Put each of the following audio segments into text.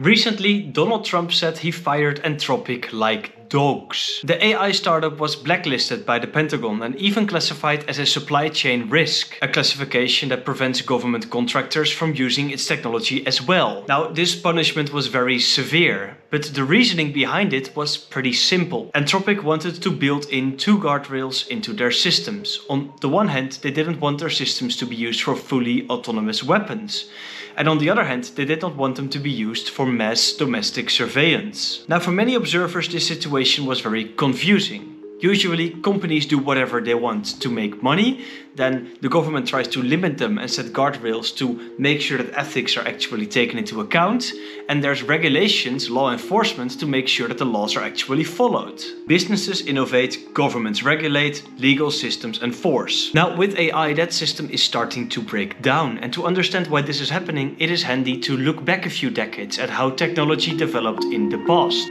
Recently, Donald Trump said he fired Anthropic like dogs. The AI startup was blacklisted by the Pentagon and even classified as a supply chain risk, a classification that prevents government contractors from using its technology as well. Now, this punishment was very severe, but the reasoning behind it was pretty simple. Anthropic wanted to build in two guardrails into their systems. On the one hand, they didn't want their systems to be used for fully autonomous weapons. And on the other hand, they did not want them to be used for mass domestic surveillance. Now, for many observers, this situation was very confusing. Usually, companies do whatever they want to make money, then the government tries to limit them and set guardrails to make sure that ethics are actually taken into account, and there's regulations, law enforcement, to make sure that the laws are actually followed. Businesses innovate, governments regulate, legal systems enforce. Now, with AI, that system is starting to break down, and to understand why this is happening, it is handy to look back a few decades at how technology developed in the past.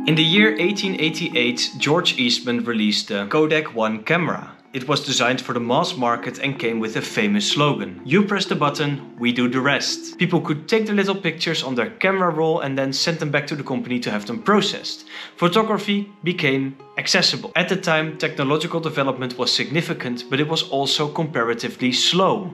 In the year 1888, George Eastman released the Kodak One camera. It was designed for the mass market and came with a famous slogan: "You press the button, we do the rest." People could take the little pictures on their camera roll and then send them back to the company to have them processed. Photography became accessible. At the time, technological development was significant, but it was also comparatively slow.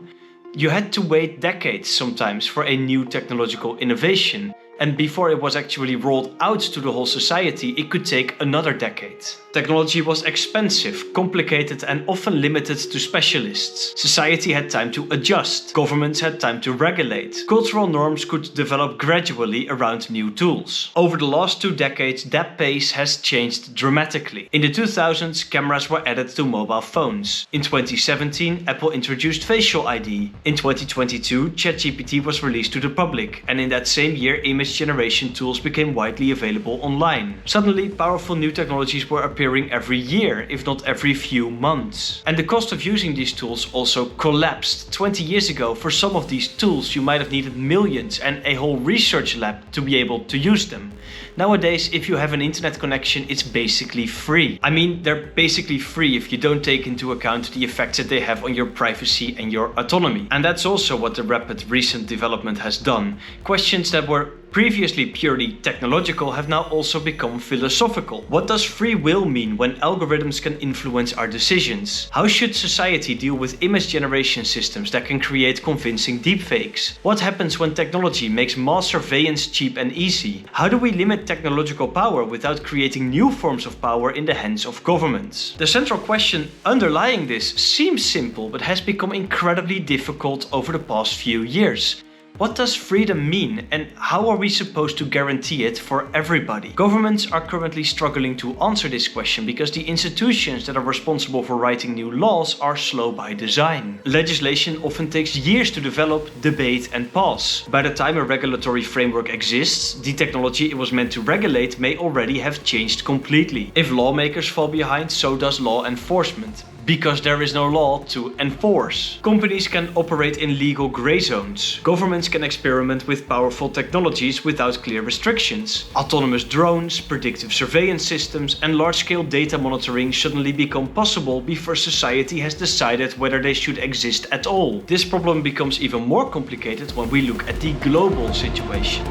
You had to wait decades sometimes for a new technological innovation. And before it was actually rolled out to the whole society, it could take another decade. Technology was expensive, complicated, and often limited to specialists. Society had time to adjust. Governments had time to regulate. Cultural norms could develop gradually around new tools. Over the last 2 decades, that pace has changed dramatically. In the 2000s, cameras were added to mobile phones. In 2017, Apple introduced facial ID. In 2022, ChatGPT was released to the public. And in that same year, image generation tools became widely available online. Suddenly, powerful new technologies were appearing every year, if not every few months. And the cost of using these tools also collapsed. 20 years ago, for some of these tools, you might have needed millions and a whole research lab to be able to use them. Nowadays, if you have an internet connection, it's basically free. I mean, they're basically free if you don't take into account the effects that they have on your privacy and your autonomy. And that's also what the rapid recent development has done. Questions that were previously purely technological have now also become philosophical. What does free will mean when algorithms can influence our decisions? How should society deal with image generation systems that can create convincing deepfakes? What happens when technology makes mass surveillance cheap and easy? How do we limit technological power without creating new forms of power in the hands of governments? The central question underlying this seems simple, but has become incredibly difficult over the past few years. What does freedom mean, and how are we supposed to guarantee it for everybody? Governments are currently struggling to answer this question because the institutions that are responsible for writing new laws are slow by design. Legislation often takes years to develop, debate, and pass. By the time a regulatory framework exists, the technology it was meant to regulate may already have changed completely. If lawmakers fall behind, so does law enforcement, because there is no law to enforce. Companies can operate in legal gray zones. Governments can experiment with powerful technologies without clear restrictions. Autonomous drones, predictive surveillance systems, and large-scale data monitoring suddenly become possible before society has decided whether they should exist at all. This problem becomes even more complicated when we look at the global situation.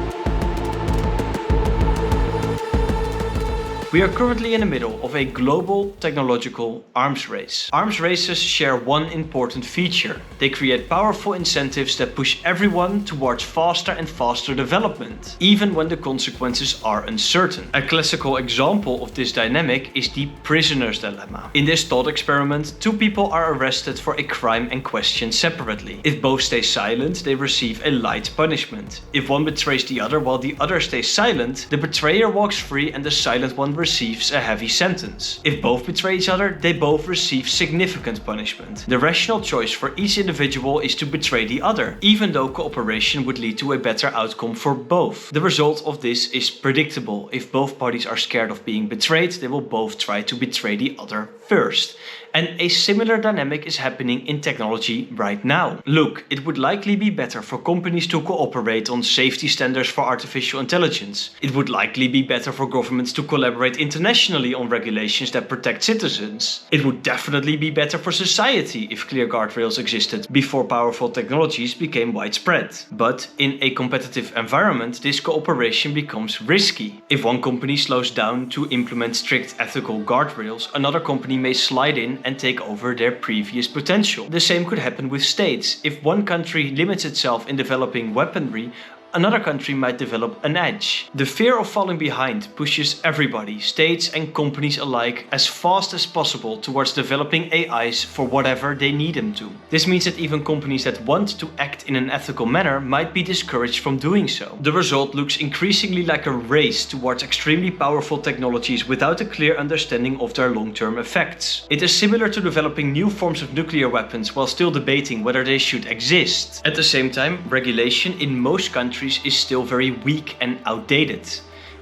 We are currently in the middle of a global technological arms race. Arms races share one important feature. They create powerful incentives that push everyone towards faster and faster development, even when the consequences are uncertain. A classical example of this dynamic is the prisoner's dilemma. In this thought experiment, 2 people are arrested for a crime and questioned separately. If both stay silent, they receive a light punishment. If one betrays the other while the other stays silent, the betrayer walks free and the silent one receives a heavy sentence. If both betray each other, they both receive significant punishment. The rational choice for each individual is to betray the other, even though cooperation would lead to a better outcome for both. The result of this is predictable. If both parties are scared of being betrayed, they will both try to betray the other first. And a similar dynamic is happening in technology right now. Look, it would likely be better for companies to cooperate on safety standards for artificial intelligence. It would likely be better for governments to collaborate collaborate internationally on regulations that protect citizens. It would definitely be better for society if clear guardrails existed before powerful technologies became widespread. But in a competitive environment, this cooperation becomes risky. If one company slows down to implement strict ethical guardrails, another company may slide in and take over their previous potential. The same could happen with states. If one country limits itself in developing weaponry, another country might develop an edge. The fear of falling behind pushes everybody, states and companies alike, as fast as possible towards developing AIs for whatever they need them to. This means that even companies that want to act in an ethical manner might be discouraged from doing so. The result looks increasingly like a race towards extremely powerful technologies without a clear understanding of their long-term effects. It is similar to developing new forms of nuclear weapons while still debating whether they should exist. At the same time, regulation in most countries is still very weak and outdated.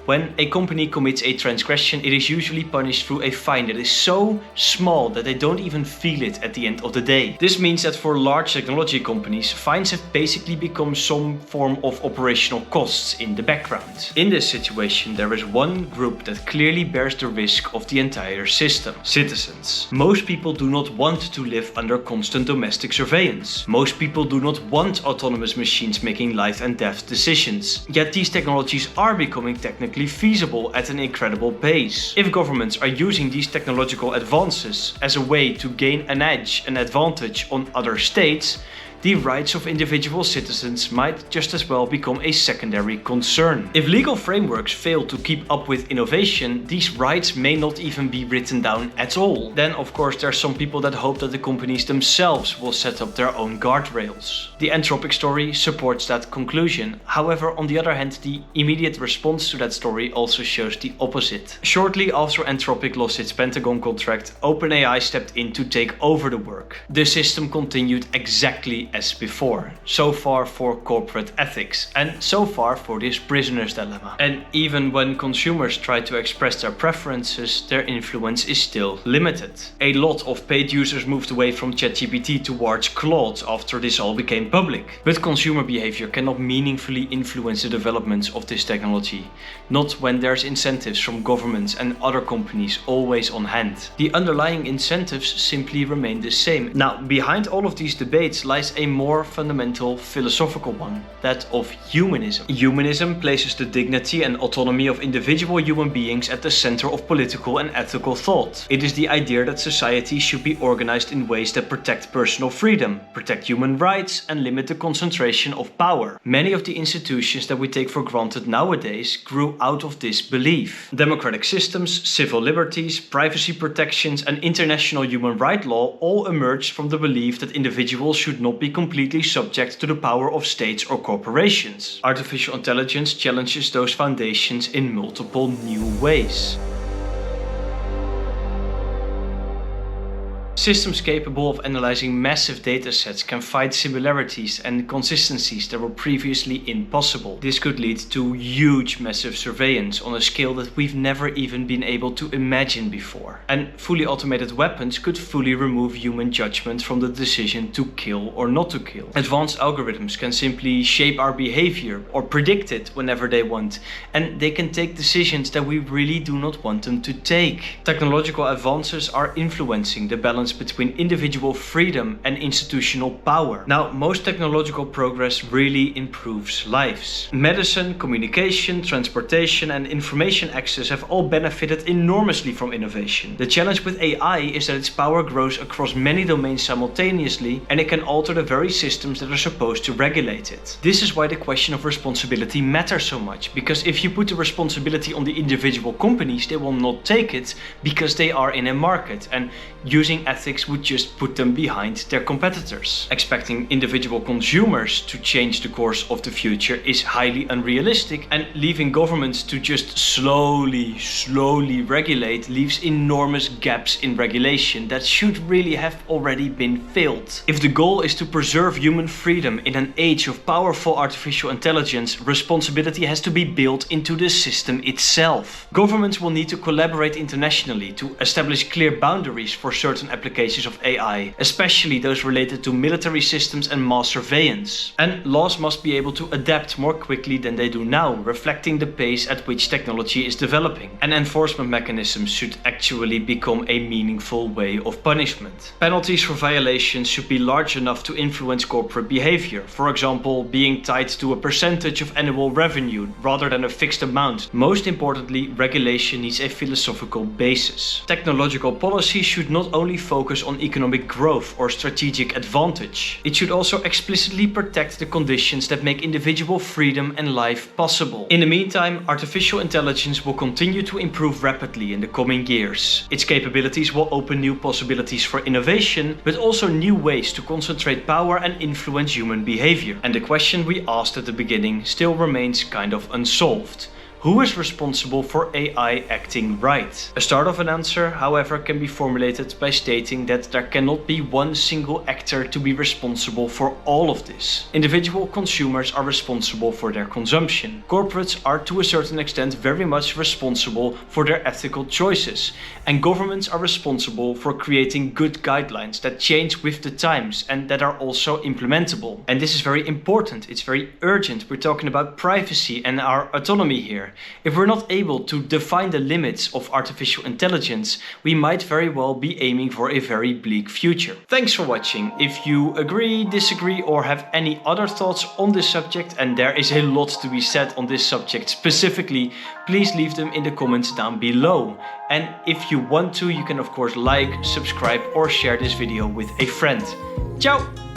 When a company commits a transgression, it is usually punished through a fine that is so small that they don't even feel it at the end of the day. This means that for large technology companies, fines have basically become some form of operational costs in the background. In this situation, there is one group that clearly bears the risk of the entire system: citizens. Most people do not want to live under constant domestic surveillance. Most people do not want autonomous machines making life and death decisions. Yet these technologies are becoming technically feasible at an incredible pace. If governments are using these technological advances as a way to gain an edge, an advantage on other states, the rights of individual citizens might just as well become a secondary concern. If legal frameworks fail to keep up with innovation, these rights may not even be written down at all. Then, of course, there are some people that hope that the companies themselves will set up their own guardrails. The Anthropic story supports that conclusion. However, on the other hand, the immediate response to that story also shows the opposite. Shortly after Anthropic lost its Pentagon contract, OpenAI stepped in to take over the work. The system continued exactly as before. So far for corporate ethics, and so far for this prisoner's dilemma. And even when consumers try to express their preferences, their influence is still limited. A lot of paid users moved away from ChatGPT towards Claude after this all became public. But consumer behavior cannot meaningfully influence the developments of this technology, not when there's incentives from governments and other companies always on hand. The underlying incentives simply remain the same. Now, behind all of these debates lies a more fundamental philosophical one, that of humanism. Humanism places the dignity and autonomy of individual human beings at the center of political and ethical thought. It is the idea that society should be organized in ways that protect personal freedom, protect human rights, and limit the concentration of power. Many of the institutions that we take for granted nowadays grew out of this belief. Democratic systems, civil liberties, privacy protections, and international human rights law all emerged from the belief that individuals should not be completely subject to the power of states or corporations. Artificial intelligence challenges those foundations in multiple new ways. Systems capable of analyzing massive datasets can find similarities and consistencies that were previously impossible. This could lead to huge massive surveillance on a scale that we've never even been able to imagine before. And fully automated weapons could fully remove human judgment from the decision to kill or not to kill. Advanced algorithms can simply shape our behavior or predict it whenever they want, and they can take decisions that we really do not want them to take. Technological advances are influencing the balance between individual freedom and institutional power. Now, most technological progress really improves lives. Medicine, communication, transportation, and information access have all benefited enormously from innovation. The challenge with AI is that its power grows across many domains simultaneously, and it can alter the very systems that are supposed to regulate it. This is why the question of responsibility matters so much, because if you put the responsibility on the individual companies, they will not take it because they are in a market, and using ethics would just put them behind their competitors. Expecting individual consumers to change the course of the future is highly unrealistic, and leaving governments to just slowly regulate leaves enormous gaps in regulation that should really have already been filled. If the goal is to preserve human freedom in an age of powerful artificial intelligence, responsibility has to be built into the system itself. Governments will need to collaborate internationally to establish clear boundaries for certain applications applications of AI, especially those related to military systems and mass surveillance. And laws must be able to adapt more quickly than they do now, reflecting the pace at which technology is developing. And enforcement mechanisms should actually become a meaningful way of punishment. Penalties for violations should be large enough to influence corporate behavior, for example, being tied to a percentage of annual revenue rather than a fixed amount. Most importantly, regulation needs a philosophical basis. Technological policy should not only focus on economic growth or strategic advantage. It should also explicitly protect the conditions that make individual freedom and life possible. In the meantime, artificial intelligence will continue to improve rapidly in the coming years. Its capabilities will open new possibilities for innovation, but also new ways to concentrate power and influence human behavior. And the question we asked at the beginning still remains kind of unsolved. Who is responsible for AI acting right? A start of an answer, however, can be formulated by stating that there cannot be one single actor to be responsible for all of this. Individual consumers are responsible for their consumption. Corporates are to a certain extent very much responsible for their ethical choices. And governments are responsible for creating good guidelines that change with the times and that are also implementable. And this is very important, it's very urgent. We're talking about privacy and our autonomy here. If we're not able to define the limits of artificial intelligence, we might very well be aiming for a very bleak future. Thanks for watching. If you agree, disagree, or have any other thoughts on this subject, and there is a lot to be said on this subject specifically, please leave them in the comments down below. And if you want to, you can of course like, subscribe, or share this video with a friend. Ciao!